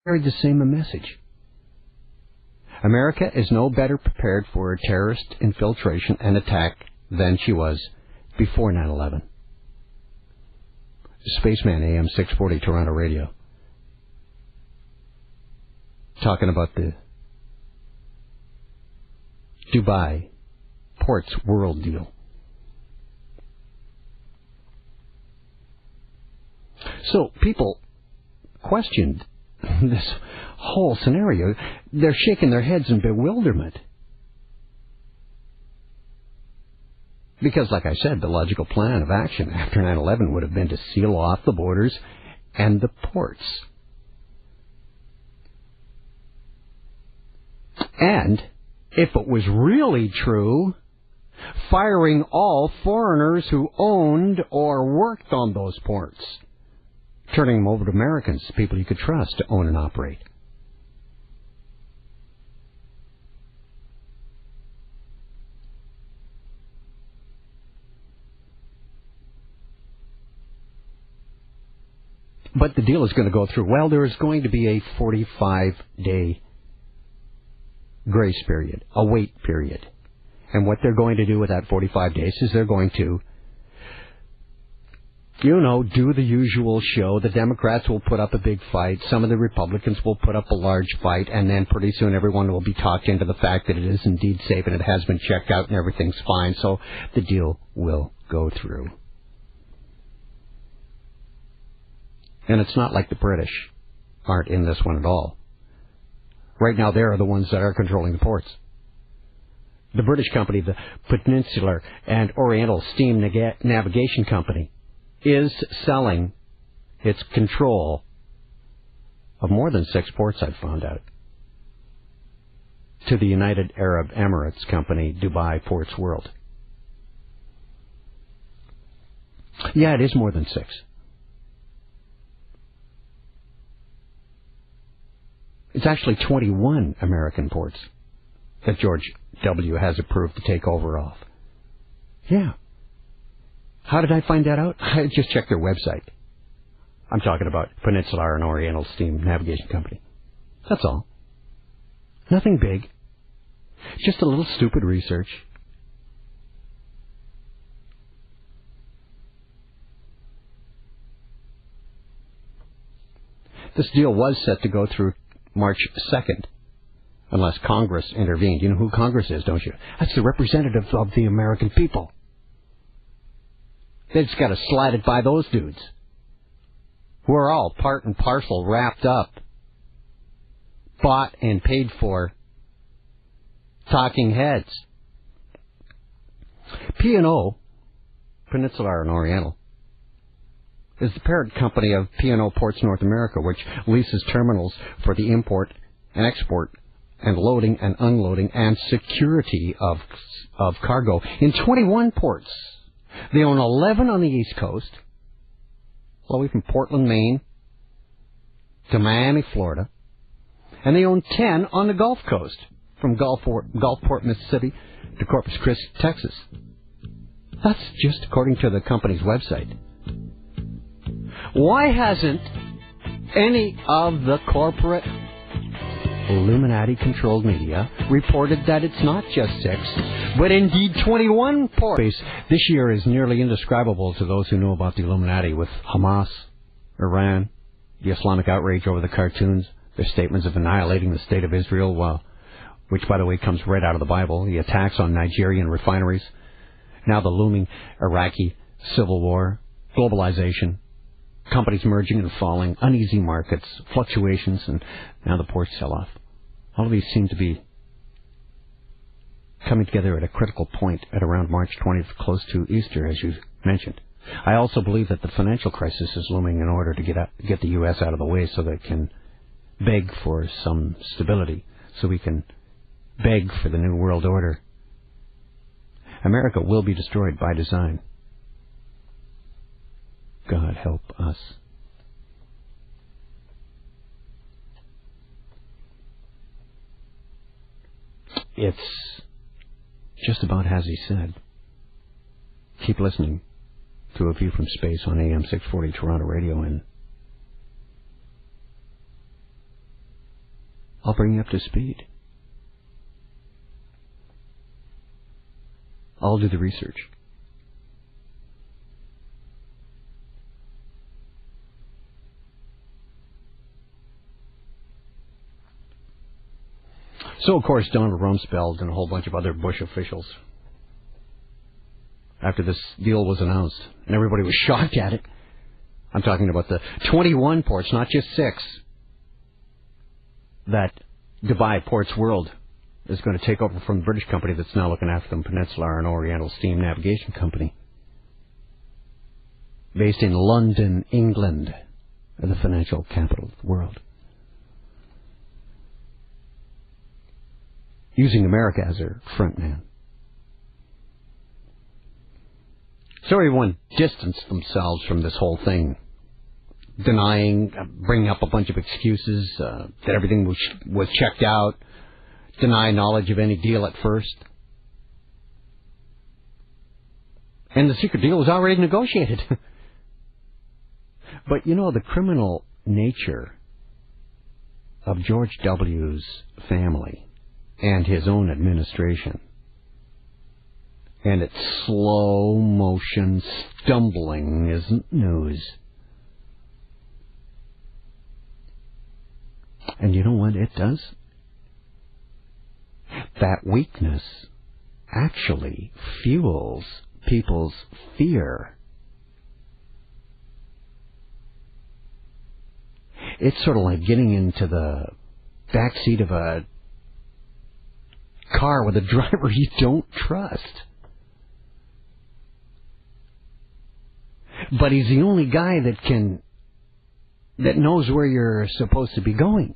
carried the same message. America is no better prepared for a terrorist infiltration and attack than she was before 9/11. Spaceman AM 640 Toronto Radio. Talking about the Dubai Ports World deal. So people questioned this whole scenario. They're shaking their heads in bewilderment. Because, like I said, the logical plan of action after 9/11 would have been to seal off the borders and the ports. And, if it was really true, firing all foreigners who owned or worked on those ports, turning them over to Americans, people you could trust to own and operate. But the deal is going to go through. Well, there is going to be a 45-day grace period, a wait period. And what they're going to do with that 45 days is they're going to, do the usual show. The Democrats will put up a big fight. Some of the Republicans will put up a large fight. And then pretty soon everyone will be talked into the fact that it is indeed safe and it has been checked out and everything's fine. So the deal will go through. And it's not like the British aren't in this one at all. Right now, they are the ones that are controlling the ports. The British company, the Peninsular and Oriental Steam Navigation Company, is selling its control of more than 6 ports, I've found out, to the United Arab Emirates company, Dubai Ports World. Yeah, it is more than 6. It's actually 21 American ports that George W. has approved to take over off. Yeah. How did I find that out? I just checked their website. I'm talking about Peninsular and Oriental Steam Navigation Company. That's all. Nothing big. Just a little stupid research. This deal was set to go through March 2nd, unless Congress intervened. You know who Congress is, don't you? That's the representative of the American people. They just got to slide it by those dudes, who are all part and parcel, wrapped up, bought and paid for, talking heads. P&O, Peninsular and Oriental, is the parent company of P&O Ports North America, which leases terminals for the import and export and loading and unloading and security of cargo in 21 ports. They own 11 on the East Coast, all the way from Portland, Maine, to Miami, Florida, and they own 10 on the Gulf Coast, from Gulfport, Mississippi, to Corpus Christi, Texas. That's just according to the company's website. Why hasn't any of the corporate Illuminati-controlled media reported that it's not just 6, but indeed 21 ports? This year is nearly indescribable to those who know about the Illuminati, with Hamas, Iran, the Islamic outrage over the cartoons, their statements of annihilating the state of Israel, which, by the way, comes right out of the Bible, the attacks on Nigerian refineries, now the looming Iraqi civil war, globalization, companies merging and falling, uneasy markets, fluctuations, and now the port sell-off. All of these seem to be coming together at a critical point at around March 20th, close to Easter, as you mentioned. I also believe that the financial crisis is looming in order to get the U.S. out of the way so that it can beg for some stability, so we can beg for the New World Order. America will be destroyed by design. God help us. It's just about as he said. Keep listening to A View from Space on AM 640 Toronto Radio, and I'll bring you up to speed. I'll do the research. So, of course, Donald Rumsfeld and a whole bunch of other Bush officials, after this deal was announced, and everybody was shocked at it. I'm talking about the 21 ports, not just 6, that Dubai Ports World is going to take over from the British company that's now looking after them, Peninsular and Oriental Steam Navigation Company, based in London, England, the financial capital of the world, using America as their front man. So everyone distanced themselves from this whole thing, denying, bringing up a bunch of excuses, that everything was checked out, deny knowledge of any deal at first. And the secret deal was already negotiated. But, you know, the criminal nature of George W.'s family and his own administration, and its slow motion stumbling isn't news. And you know what it does? That weakness actually fuels people's fear. It's sort of like getting into the back seat of a car with a driver you don't trust. But he's the only guy that knows where you're supposed to be going.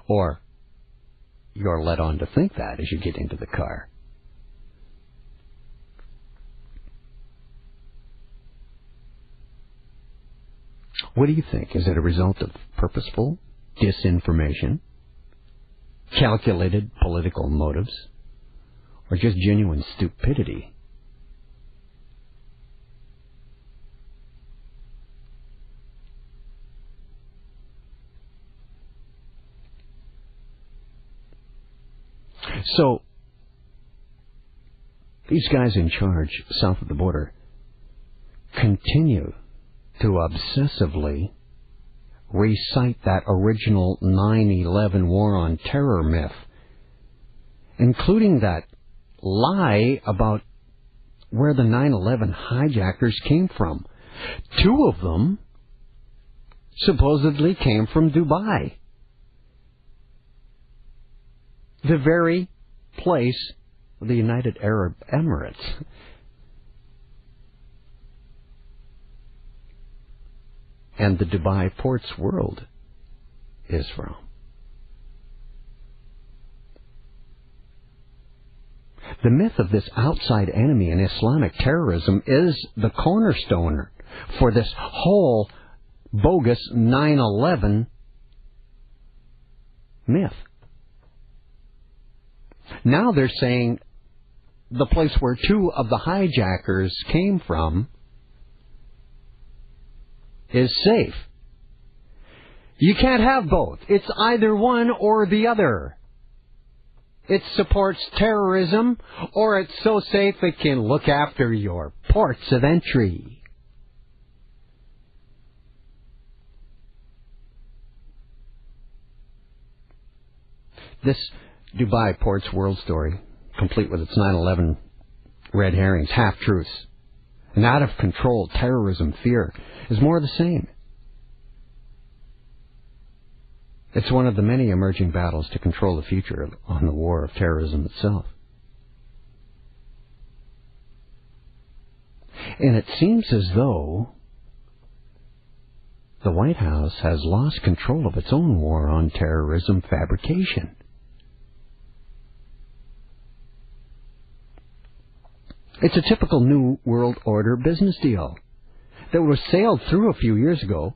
Or you're led on to think that as you get into the car. What do you think? Is it a result of purposeful disinformation, calculated political motives, or just genuine stupidity? So, these guys in charge south of the border continue to obsessively recite that original 9/11 war on terror myth, including that lie about where the 9/11 hijackers came from. 2 of them supposedly came from Dubai, the very place of the United Arab Emirates. And the Dubai Ports World is from. The myth of this outside enemy in Islamic terrorism is the cornerstone for this whole bogus 9/11 myth. Now they're saying the place where 2 of the hijackers came from is safe. You can't have both. It's either one or the other. It supports terrorism, or it's so safe it can look after your ports of entry. This Dubai Ports World story, complete with its 9/11 red herrings, half-truths, and out-of-control terrorism fear, is more of the same. It's one of the many emerging battles to control the future on the war of terrorism itself. And it seems as though the White House has lost control of its own war on terrorism fabrication. It's a typical New World Order business deal that was sailed through a few years ago.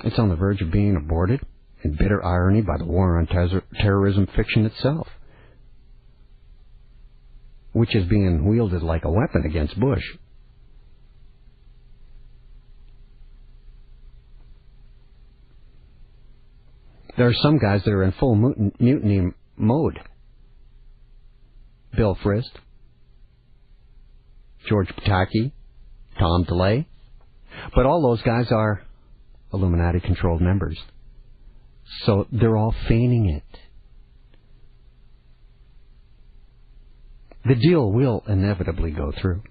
It's on the verge of being aborted, in bitter irony, by the war on terrorism fiction itself. which is being wielded like a weapon against Bush. There are some guys that are in full mutiny mode. Bill Frist, George Pataki, Tom DeLay. But all those guys are Illuminati-controlled members. So they're all feigning it. The deal will inevitably go through.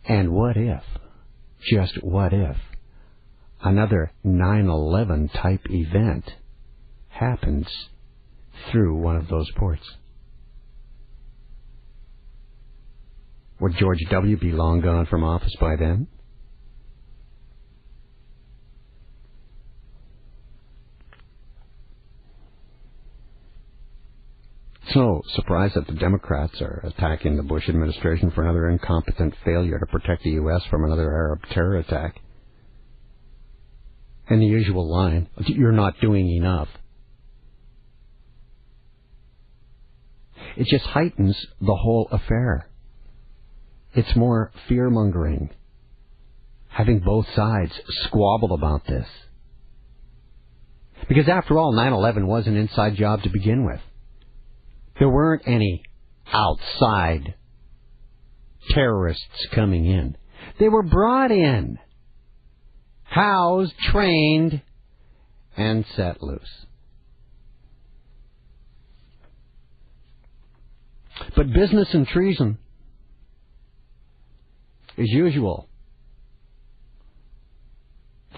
And what if, just what if, another 9/11 type event happens through one of those ports? Would George W. be long gone from office by then? It's no surprise that the Democrats are attacking the Bush administration for another incompetent failure to protect the U.S. from another Arab terror attack. And the usual line, "You're not doing enough." It just heightens the whole affair. It's more fear-mongering, having both sides squabble about this. Because after all, 9/11 was an inside job to begin with. There weren't any outside terrorists coming in. They were brought in, housed, trained, and set loose. But business and treason is usual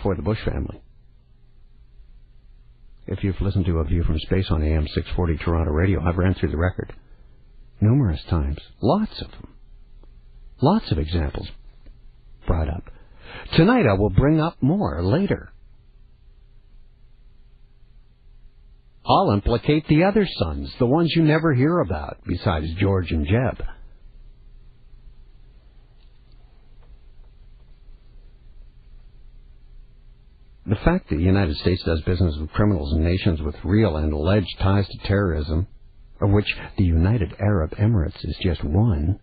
for the Bush family. If you've listened to A View from Space on AM 640 Toronto Radio, I've ran through the record numerous times. Lots of them. Lots of examples brought up. Tonight I will bring up more later. I'll implicate the other sons, the ones you never hear about, besides George and Jeb. The fact that the United States does business with criminals and nations with real and alleged ties to terrorism, of which the United Arab Emirates is just one,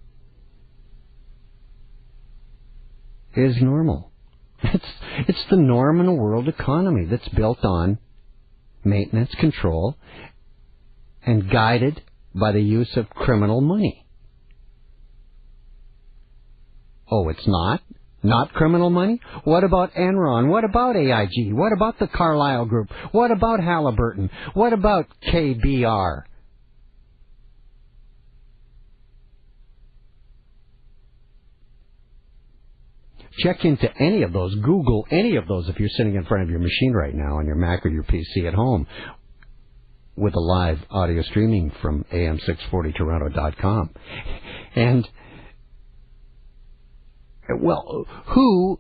is normal. It's the norm in a world economy that's built on maintenance, control, and guided by the use of criminal money. Oh, it's not? Not criminal money? What about Enron? What about AIG? What about the Carlyle Group? What about Halliburton? What about KBR? Check into any of those. Google any of those if you're sitting in front of your machine right now on your Mac or your PC at home with a live audio streaming from am640toronto.com. And well, who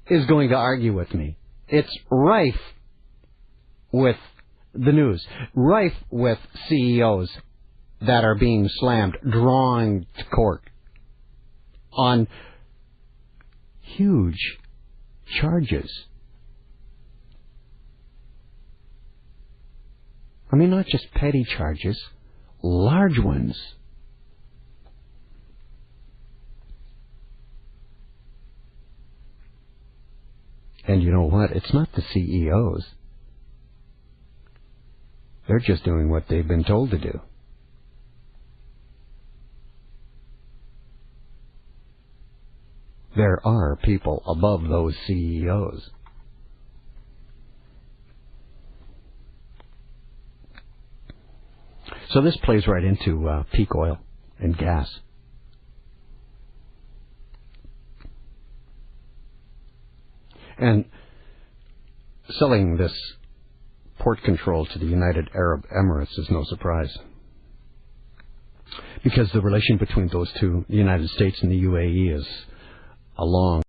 is going to argue with me? It's rife with the news, rife with CEOs that are being slammed, drawn to court on huge charges. I mean, not just petty charges, large ones. And you know what? It's not the CEOs. They're just doing what they've been told to do. There are people above those CEOs. So this plays right into peak oil and gas. And selling this port control to the United Arab Emirates is no surprise. Because the relation between those two, the United States and the UAE, is a long